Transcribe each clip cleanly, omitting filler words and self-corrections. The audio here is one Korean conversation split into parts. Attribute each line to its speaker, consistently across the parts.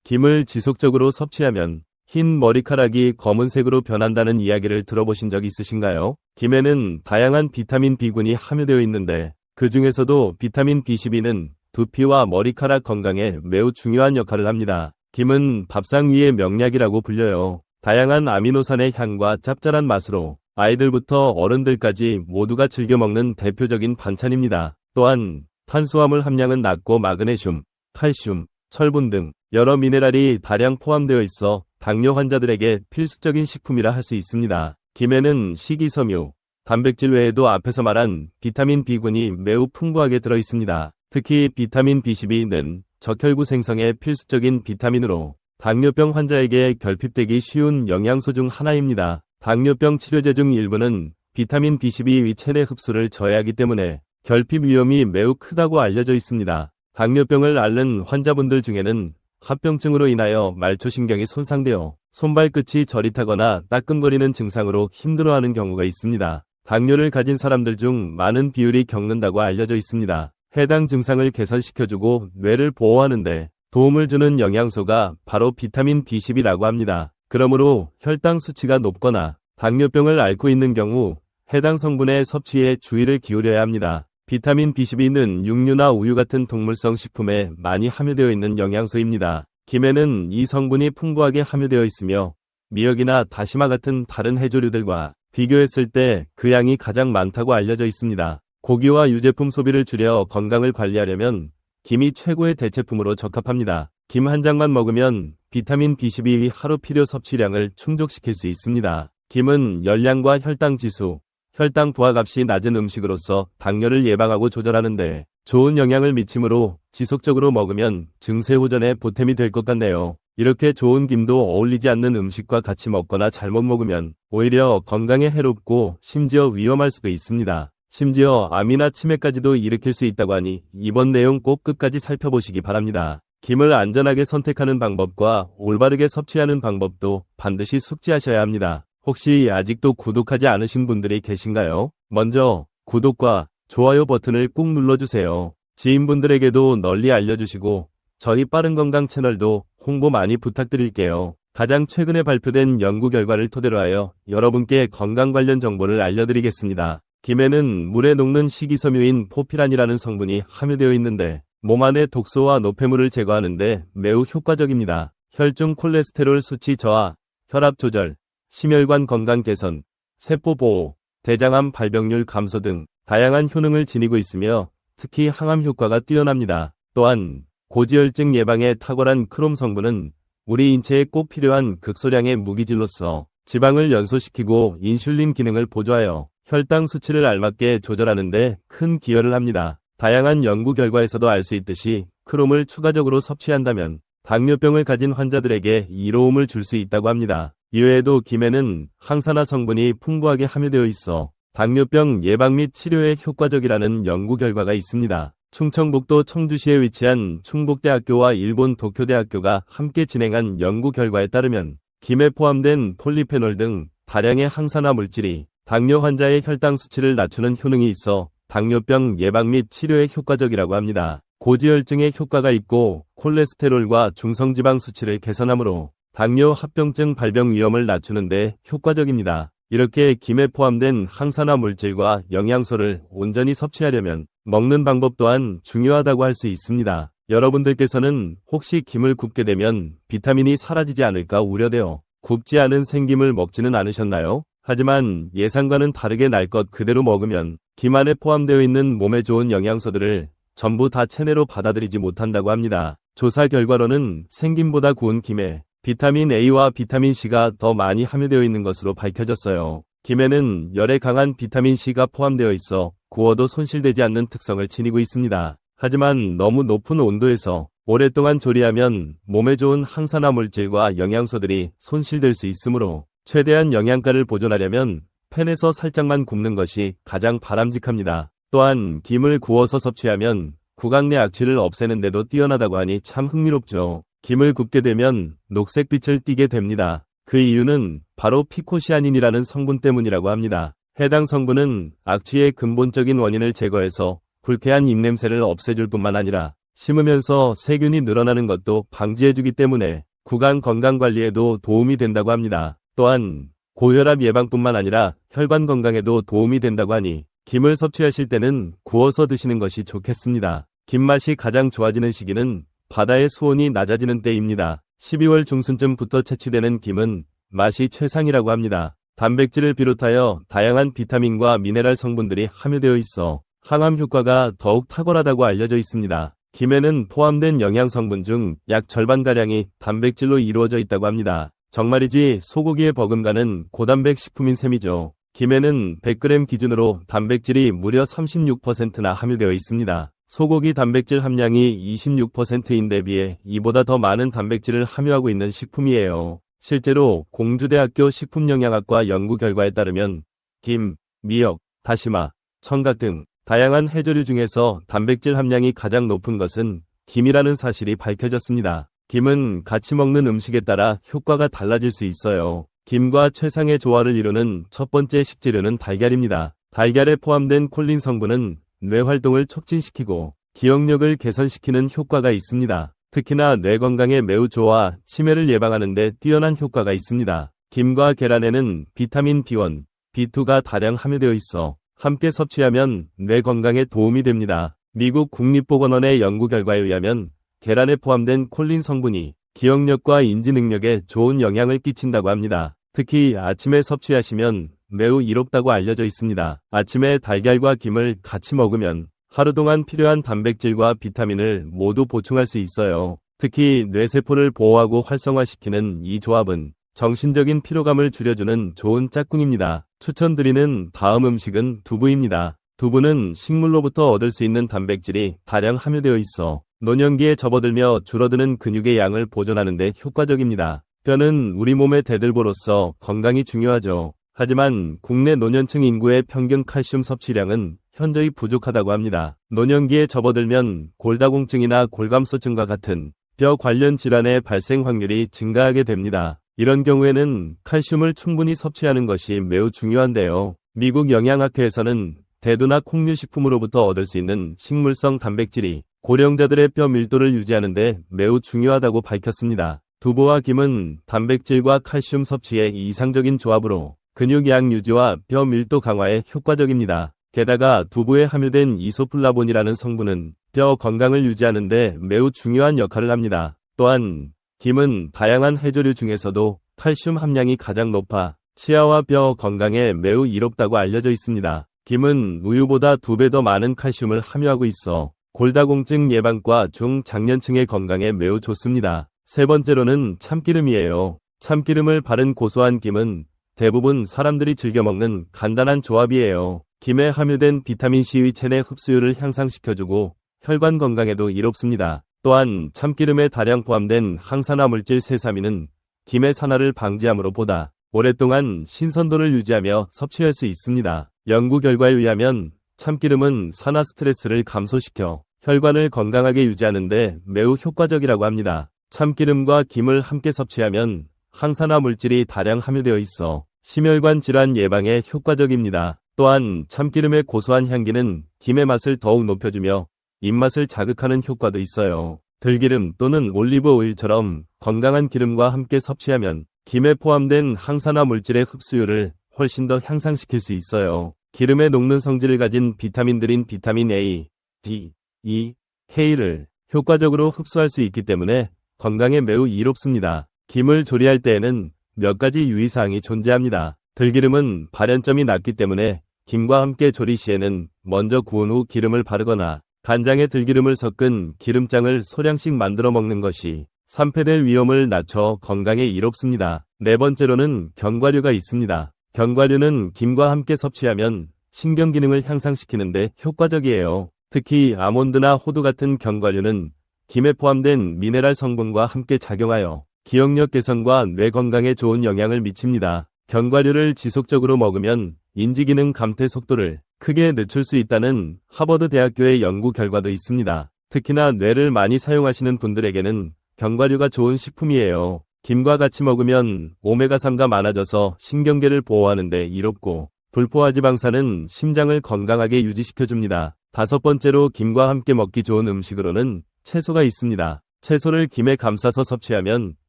Speaker 1: 김을 지속적으로 섭취하면 흰 머리카락이 검은색으로 변한다는 이야기를 들어보신 적 있으신가요? 김에는 다양한 비타민 B군이 함유되어 있는데 그 중에서도 비타민 B12는 두피와 머리카락 건강에 매우 중요한 역할을 합니다. 김은 밥상 위의 명약이라고 불려요. 다양한 아미노산의 향과 짭짤한 맛으로 아이들부터 어른들까지 모두가 즐겨 먹는 대표적인 반찬입니다. 또한 탄수화물 함량은 낮고 마그네슘, 칼슘, 철분 등 여러 미네랄이 다량 포함되어 있어 당뇨 환자들에게 필수적인 식품이라 할 수 있습니다. 김에는 식이섬유, 단백질 외에도 앞에서 말한 비타민 B군이 매우 풍부하게 들어 있습니다. 특히 비타민 B12는 적혈구 생성에 필수적인 비타민으로 당뇨병 환자에게 결핍되기 쉬운 영양소 중 하나입니다. 당뇨병 치료제 중 일부는 비타민 B12 체내 흡수를 저해하기 때문에 결핍 위험이 매우 크다고 알려져 있습니다. 당뇨병을 앓는 환자분들 중에는 합병증으로 인하여 말초신경이 손상되어 손발끝이 저릿하거나 따끔거리는 증상으로 힘들어하는 경우가 있습니다. 당뇨를 가진 사람들 중 많은 비율이 겪는다고 알려져 있습니다. 해당 증상을 개선시켜주고 뇌를 보호하는 데 도움을 주는 영양소가 바로 비타민 B12라고 합니다. 그러므로 혈당 수치가 높거나 당뇨병을 앓고 있는 경우 해당 성분의 섭취에 주의를 기울여야 합니다. 비타민 B12는 육류나 우유 같은 동물성 식품에 많이 함유되어 있는 영양소입니다. 김에는 이 성분이 풍부하게 함유되어 있으며 미역이나 다시마 같은 다른 해조류들과 비교했을 때 그 양이 가장 많다고 알려져 있습니다. 고기와 유제품 소비를 줄여 건강을 관리하려면 김이 최고의 대체품으로 적합합니다. 김 한 장만 먹으면 비타민 B12 하루 필요 섭취량을 충족시킬 수 있습니다. 김은 열량과 혈당 지수, 혈당 부하값이 낮은 음식으로서 당뇨를 예방하고 조절하는 데 좋은 영향을 미치므로 지속적으로 먹으면 증세 호전에 보탬이 될 것 같네요. 이렇게 좋은 김도 어울리지 않는 음식과 같이 먹거나 잘못 먹으면 오히려 건강에 해롭고 심지어 위험할 수도 있습니다. 심지어 암이나 치매까지도 일으킬 수 있다고 하니 이번 내용 꼭 끝까지 살펴보시기 바랍니다. 김을 안전하게 선택하는 방법과 올바르게 섭취하는 방법도 반드시 숙지하셔야 합니다. 혹시 아직도 구독하지 않으신 분들이 계신가요? 먼저 구독과 좋아요 버튼을 꾹 눌러주세요. 지인분들에게도 널리 알려주시고 저희 빠른건강 채널도 홍보 많이 부탁드릴게요. 가장 최근에 발표된 연구 결과를 토대로 하여 여러분께 건강 관련 정보를 알려드리겠습니다. 김에는 물에 녹는 식이섬유인 포피란이라는 성분이 함유되어 있는데 몸 안의 독소와 노폐물을 제거하는 데 매우 효과적입니다. 혈중 콜레스테롤 수치 저하, 혈압 조절, 심혈관 건강 개선, 세포 보호, 대장암 발병률 감소 등 다양한 효능을 지니고 있으며 특히 항암 효과가 뛰어납니다. 또한 고지혈증 예방에 탁월한 크롬 성분은 우리 인체에 꼭 필요한 극소량의 무기질로서 지방을 연소시키고 인슐린 기능을 보조하여 혈당 수치를 알맞게 조절하는 데 큰 기여를 합니다. 다양한 연구 결과에서도 알 수 있듯이 크롬을 추가적으로 섭취한다면 당뇨병을 가진 환자들에게 이로움을 줄 수 있다고 합니다. 이외에도 김에는 항산화 성분이 풍부하게 함유되어 있어 당뇨병 예방 및 치료에 효과적이라는 연구 결과가 있습니다. 충청북도 청주시에 위치한 충북대학교와 일본 도쿄대학교가 함께 진행한 연구 결과에 따르면 김에 포함된 폴리페놀 등 다량의 항산화 물질이 당뇨 환자의 혈당 수치를 낮추는 효능이 있어 당뇨병 예방 및 치료에 효과적이라고 합니다. 고지혈증에 효과가 있고 콜레스테롤과 중성지방 수치를 개선하므로 당뇨 합병증 발병 위험을 낮추는 데 효과적입니다. 이렇게 김에 포함된 항산화 물질과 영양소를 온전히 섭취하려면 먹는 방법 또한 중요하다고 할 수 있습니다. 여러분들께서는 혹시 김을 굽게 되면 비타민이 사라지지 않을까 우려되어 굽지 않은 생김을 먹지는 않으셨나요? 하지만 예상과는 다르게 날 것 그대로 먹으면 김 안에 포함되어 있는 몸에 좋은 영양소들을 전부 다 체내로 받아들이지 못한다고 합니다. 조사 결과로는 생김보다 구운 김에 비타민 A와 비타민 C가 더 많이 함유되어 있는 것으로 밝혀졌어요. 김에는 열에 강한 비타민 C가 포함되어 있어 구워도 손실되지 않는 특성을 지니고 있습니다. 하지만 너무 높은 온도에서 오랫동안 조리하면 몸에 좋은 항산화 물질과 영양소들이 손실될 수 있으므로 최대한 영양가를 보존하려면 팬에서 살짝만 굽는 것이 가장 바람직합니다. 또한 김을 구워서 섭취하면 구강 내 악취를 없애는 데도 뛰어나다고 하니 참 흥미롭죠. 김을 굽게 되면 녹색빛을 띠게 됩니다. 그 이유는 바로 피코시아닌이라는 성분 때문이라고 합니다. 해당 성분은 악취의 근본적인 원인을 제거해서 불쾌한 입냄새를 없애줄 뿐만 아니라 심으면서 세균이 늘어나는 것도 방지해주기 때문에 구강 건강관리에도 도움이 된다고 합니다. 또한 고혈압 예방뿐만 아니라 혈관 건강에도 도움이 된다고 하니 김을 섭취하실 때는 구워서 드시는 것이 좋겠습니다. 김 맛이 가장 좋아지는 시기는 바다의 수온이 낮아지는 때입니다. 12월 중순쯤부터 채취되는 김은 맛이 최상이라고 합니다. 단백질을 비롯하여 다양한 비타민과 미네랄 성분들이 함유되어 있어 항암 효과가 더욱 탁월하다고 알려져 있습니다. 김에는 포함된 영양 성분 중 약 절반가량이 단백질로 이루어져 있다고 합니다. 정말이지 소고기에 버금가는 고단백 식품인 셈이죠. 김에는 100g 기준으로 단백질이 무려 36%나 함유되어 있습니다. 소고기 단백질 함량이 26%인데 비해 이보다 더 많은 단백질을 함유하고 있는 식품이에요. 실제로 공주대학교 식품영양학과 연구 결과에 따르면 김, 미역, 다시마, 청각 등 다양한 해조류 중에서 단백질 함량이 가장 높은 것은 김이라는 사실이 밝혀졌습니다. 김은 같이 먹는 음식에 따라 효과가 달라질 수 있어요. 김과 최상의 조화를 이루는 첫 번째 식재료는 달걀입니다. 달걀에 포함된 콜린 성분은 뇌 활동을 촉진시키고 기억력을 개선시키는 효과가 있습니다. 특히나 뇌 건강에 매우 좋아 치매를 예방하는 데 뛰어난 효과가 있습니다. 김과 계란에는 비타민 B1, B2가 다량 함유되어 있어 함께 섭취하면 뇌 건강에 도움이 됩니다. 미국 국립보건원의 연구 결과에 의하면 계란에 포함된 콜린 성분이 기억력과 인지 능력에 좋은 영향을 끼친다고 합니다. 특히 아침에 섭취하시면 매우 이롭다고 알려져 있습니다. 아침에 달걀과 김을 같이 먹으면 하루 동안 필요한 단백질과 비타민을 모두 보충할 수 있어요. 특히 뇌세포를 보호하고 활성화시키는 이 조합은 정신적인 피로감을 줄여주는 좋은 짝꿍입니다. 추천드리는 다음 음식은 두부입니다. 두부는 식물로부터 얻을 수 있는 단백질이 다량 함유되어 있어 노년기에 접어들며 줄어드는 근육의 양을 보존하는 데 효과적입니다. 뼈는 우리 몸의 대들보로서 건강이 중요하죠. 하지만 국내 노년층 인구의 평균 칼슘 섭취량은 현저히 부족하다고 합니다. 노년기에 접어들면 골다공증이나 골감소증과 같은 뼈 관련 질환의 발생 확률이 증가하게 됩니다. 이런 경우에는 칼슘을 충분히 섭취하는 것이 매우 중요한데요. 미국 영양학회에서는 대두나 콩류식품으로부터 얻을 수 있는 식물성 단백질이 고령자들의 뼈 밀도를 유지하는 데 매우 중요하다고 밝혔습니다. 두부와 김은 단백질과 칼슘 섭취의 이상적인 조합으로 근육 양 유지와 뼈 밀도 강화에 효과적입니다. 게다가 두부에 함유된 이소플라본이라는 성분은 뼈 건강을 유지하는 데 매우 중요한 역할을 합니다. 또한 김은 다양한 해조류 중에서도 칼슘 함량이 가장 높아 치아와 뼈 건강에 매우 이롭다고 알려져 있습니다. 김은 우유보다 2배 더 많은 칼슘을 함유하고 있어 골다공증 예방과 중장년층의 건강에 매우 좋습니다. 세 번째로는 참기름이에요. 참기름을 바른 고소한 김은 대부분 사람들이 즐겨 먹는 간단한 조합이에요. 김에 함유된 비타민C의 체내 흡수율을 향상시켜주고 혈관 건강에도 이롭습니다. 또한 참기름에 다량 포함된 항산화 물질 세사민은 김의 산화를 방지함으로 보다 오랫동안 신선도를 유지하며 섭취할 수 있습니다. 연구 결과에 의하면 참기름은 산화 스트레스를 감소시켜 혈관을 건강하게 유지하는 데 매우 효과적이라고 합니다. 참기름과 김을 함께 섭취하면 항산화 물질이 다량 함유되어 있어 심혈관 질환 예방에 효과적입니다. 또한 참기름의 고소한 향기는 김의 맛을 더욱 높여주며 입맛을 자극하는 효과도 있어요. 들기름 또는 올리브 오일처럼 건강한 기름과 함께 섭취하면 김에 포함된 항산화 물질의 흡수율을 훨씬 더 향상시킬 수 있어요. 기름에 녹는 성질을 가진 비타민들인 비타민 A, D, E, K를 효과적으로 흡수할 수 있기 때문에 건강에 매우 이롭습니다. 김을 조리할 때에는 몇 가지 유의사항이 존재합니다. 들기름은 발연점이 낮기 때문에 김과 함께 조리 시에는 먼저 구운 후 기름을 바르거나 간장에 들기름을 섞은 기름장을 소량씩 만들어 먹는 것이 산패될 위험을 낮춰 건강에 이롭습니다. 네 번째로는 견과류가 있습니다. 견과류는 김과 함께 섭취하면 신경 기능을 향상시키는 데 효과적이에요. 특히 아몬드나 호두 같은 견과류는 김에 포함된 미네랄 성분과 함께 작용하여 기억력 개선과 뇌 건강에 좋은 영향을 미칩니다. 견과류를 지속적으로 먹으면 인지기능 감퇴 속도를 크게 늦출 수 있다는 하버드 대학교의 연구 결과도 있습니다. 특히나 뇌를 많이 사용하시는 분들에게는 견과류가 좋은 식품이에요. 김과 같이 먹으면 오메가3가 많아져서 신경계를 보호하는 데 이롭고 불포화지방산은 심장을 건강하게 유지시켜줍니다. 다섯 번째로 김과 함께 먹기 좋은 음식으로는 채소가 있습니다. 채소를 김에 감싸서 섭취하면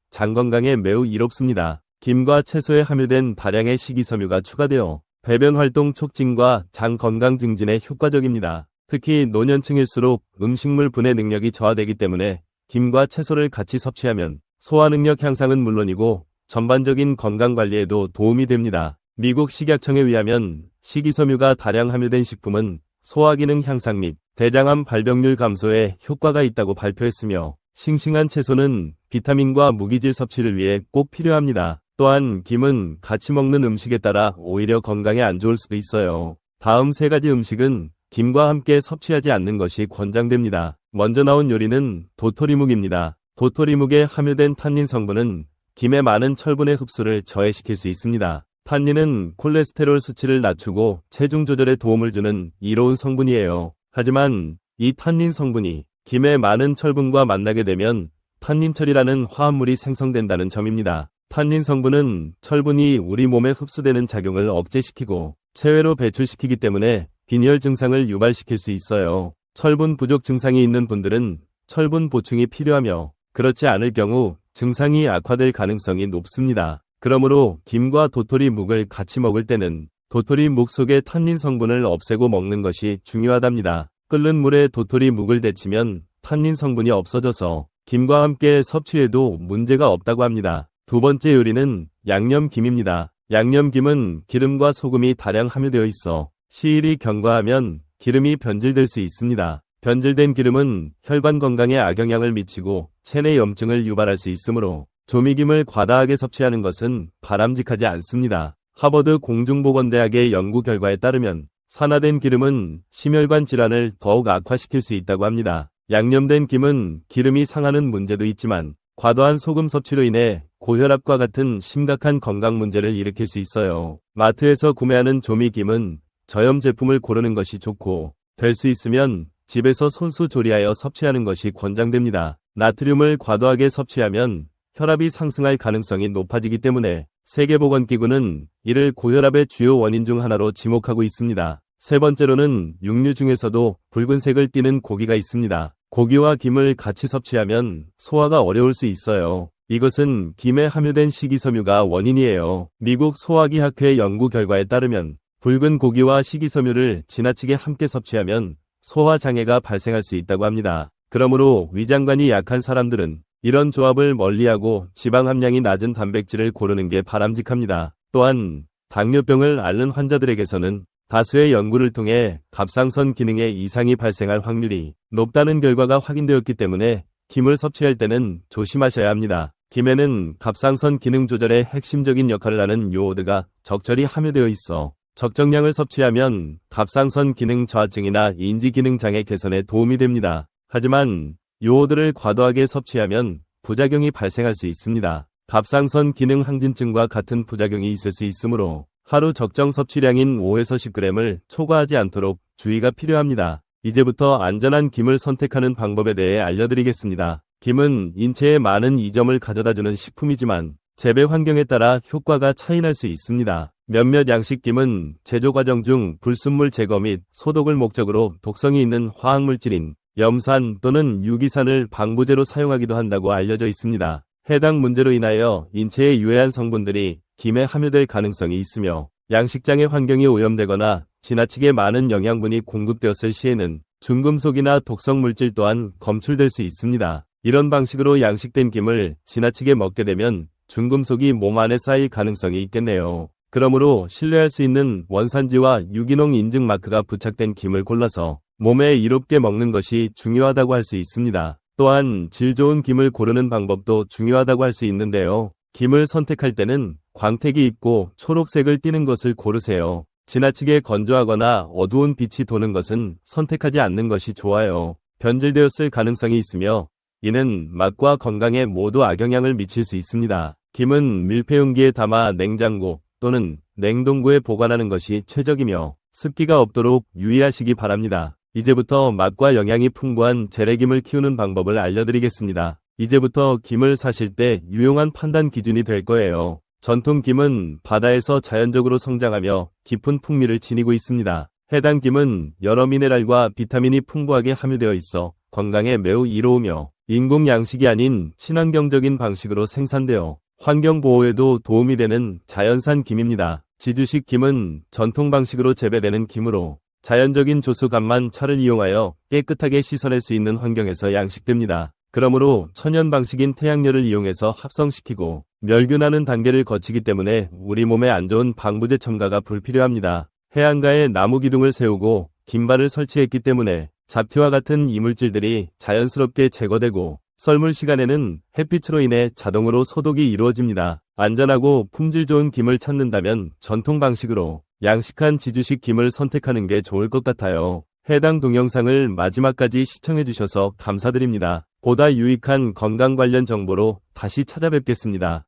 Speaker 1: 장 건강에 매우 이롭습니다. 김과 채소에 함유된 다량의 식이섬유가 추가되어 배변 활동 촉진과 장 건강 증진에 효과적입니다. 특히 노년층일수록 음식물 분해 능력이 저하되기 때문에 김과 채소를 같이 섭취하면 소화 능력 향상은 물론이고 전반적인 건강 관리에도 도움이 됩니다. 미국 식약청에 의하면 식이섬유가 다량 함유된 식품은 소화 기능 향상 및 대장암 발병률 감소에 효과가 있다고 발표했으며 싱싱한 채소는 비타민과 무기질 섭취를 위해 꼭 필요합니다. 또한 김은 같이 먹는 음식에 따라 오히려 건강에 안 좋을 수도 있어요. 다음 세 가지 음식은 김과 함께 섭취하지 않는 것이 권장됩니다. 먼저 나온 요리는 도토리묵입니다. 도토리묵에 함유된 탄닌 성분은 김의 많은 철분의 흡수를 저해시킬 수 있습니다. 탄닌은 콜레스테롤 수치를 낮추고 체중 조절에 도움을 주는 이로운 성분이에요. 하지만 이 탄닌 성분이 김의 많은 철분과 만나게 되면 탄닌철이라는 화합물이 생성된다는 점입니다. 탄닌 성분은 철분이 우리 몸에 흡수되는 작용을 억제시키고 체외로 배출시키기 때문에 빈혈 증상을 유발시킬 수 있어요. 철분 부족 증상이 있는 분들은 철분 보충이 필요하며 그렇지 않을 경우 증상이 악화될 가능성이 높습니다. 그러므로 김과 도토리묵을 같이 먹을 때는 도토리묵 속의 탄닌 성분을 없애고 먹는 것이 중요하답니다. 끓는 물에 도토리묵을 데치면 탄닌 성분이 없어져서 김과 함께 섭취해도 문제가 없다고 합니다. 두 번째 요리는 양념김입니다. 양념김은 기름과 소금이 다량 함유되어 있어 시일이 경과하면 기름이 변질될 수 있습니다. 변질된 기름은 혈관 건강에 악영향을 미치고 체내 염증을 유발할 수 있으므로 조미김을 과다하게 섭취하는 것은 바람직하지 않습니다. 하버드 공중보건대학의 연구 결과에 따르면 산화된 기름은 심혈관 질환을 더욱 악화시킬 수 있다고 합니다. 양념된 김은 기름이 상하는 문제도 있지만 과도한 소금 섭취로 인해 고혈압과 같은 심각한 건강 문제를 일으킬 수 있어요. 마트에서 구매하는 조미김은 저염 제품을 고르는 것이 좋고 될 수 있으면 집에서 손수 조리하여 섭취하는 것이 권장됩니다. 나트륨을 과도하게 섭취하면 혈압이 상승할 가능성이 높아지기 때문에 세계보건기구는 이를 고혈압의 주요 원인 중 하나로 지목하고 있습니다. 세 번째로는 육류 중에서도 붉은색을 띠는 고기가 있습니다. 고기와 김을 같이 섭취하면 소화가 어려울 수 있어요. 이것은 김에 함유된 식이섬유가 원인이에요. 미국 소화기학회 연구 결과에 따르면 붉은 고기와 식이섬유를 지나치게 함께 섭취하면 소화장애가 발생할 수 있다고 합니다. 그러므로 위장관이 약한 사람들은 이런 조합을 멀리하고 지방 함량이 낮은 단백질을 고르는 게 바람직합니다. 또한 당뇨병을 앓는 환자들에게서는 다수의 연구를 통해 갑상선 기능에 이상이 발생할 확률이 높다는 결과가 확인되었기 때문에 김을 섭취할 때는 조심하셔야 합니다. 김에는 갑상선 기능 조절에 핵심적인 역할을 하는 요오드가 적절히 함유되어 있어 적정량을 섭취하면 갑상선 기능 저하증이나 인지 기능 장애 개선에 도움이 됩니다. 하지만 요오드를 과도하게 섭취하면 부작용이 발생할 수 있습니다. 갑상선 기능 항진증과 같은 부작용이 있을 수 있으므로 하루 적정 섭취량인 5에서 10g을 초과하지 않도록 주의가 필요합니다. 이제부터 안전한 김을 선택하는 방법에 대해 알려드리겠습니다. 김은 인체에 많은 이점을 가져다주는 식품이지만 재배 환경에 따라 효과가 차이날 수 있습니다. 몇몇 양식김은 제조 과정 중 불순물 제거 및 소독을 목적으로 독성이 있는 화학물질인 염산 또는 유기산을 방부제로 사용하기도 한다고 알려져 있습니다. 해당 문제로 인하여 인체에 유해한 성분들이 김에 함유될 가능성이 있으며 양식장의 환경이 오염되거나 지나치게 많은 영양분이 공급되었을 시에는 중금속이나 독성 물질 또한 검출될 수 있습니다. 이런 방식으로 양식된 김을 지나치게 먹게 되면 중금속이 몸 안에 쌓일 가능성이 있겠네요. 그러므로 신뢰할 수 있는 원산지와 유기농 인증 마크가 부착된 김을 골라서 몸에 이롭게 먹는 것이 중요하다고 할 수 있습니다. 또한 질 좋은 김을 고르는 방법도 중요하다고 할 수 있는데요. 김을 선택할 때는 광택이 있고 초록색을 띠는 것을 고르세요. 지나치게 건조하거나 어두운 빛이 도는 것은 선택하지 않는 것이 좋아요. 변질되었을 가능성이 있으며 이는 맛과 건강에 모두 악영향을 미칠 수 있습니다. 김은 밀폐용기에 담아 냉장고 또는 냉동고에 보관하는 것이 최적이며 습기가 없도록 유의하시기 바랍니다. 이제부터 맛과 영양이 풍부한 재래김을 키우는 방법을 알려드리겠습니다. 이제부터 김을 사실 때 유용한 판단 기준이 될 거예요. 전통 김은 바다에서 자연적으로 성장하며 깊은 풍미를 지니고 있습니다. 해당 김은 여러 미네랄과 비타민이 풍부하게 함유되어 있어 건강에 매우 이로우며 인공 양식이 아닌 친환경적인 방식으로 생산되어 환경 보호에도 도움이 되는 자연산 김입니다. 지주식 김은 전통 방식으로 재배되는 김으로 자연적인 조수간만 철을 이용하여 깨끗하게 씻어낼 수 있는 환경에서 양식됩니다. 그러므로 천연 방식인 태양열을 이용해서 합성시키고 멸균하는 단계를 거치기 때문에 우리 몸에 안 좋은 방부제 첨가가 불필요합니다. 해안가에 나무 기둥을 세우고 김발을 설치했기 때문에 잡티와 같은 이물질들이 자연스럽게 제거되고 썰물 시간에는 햇빛으로 인해 자동으로 소독이 이루어집니다. 안전하고 품질 좋은 김을 찾는다면 전통 방식으로 양식한 지주식 김을 선택하는 게 좋을 것 같아요. 해당 동영상을 마지막까지 시청해주셔서 감사드립니다. 보다 유익한 건강 관련 정보로 다시 찾아뵙겠습니다.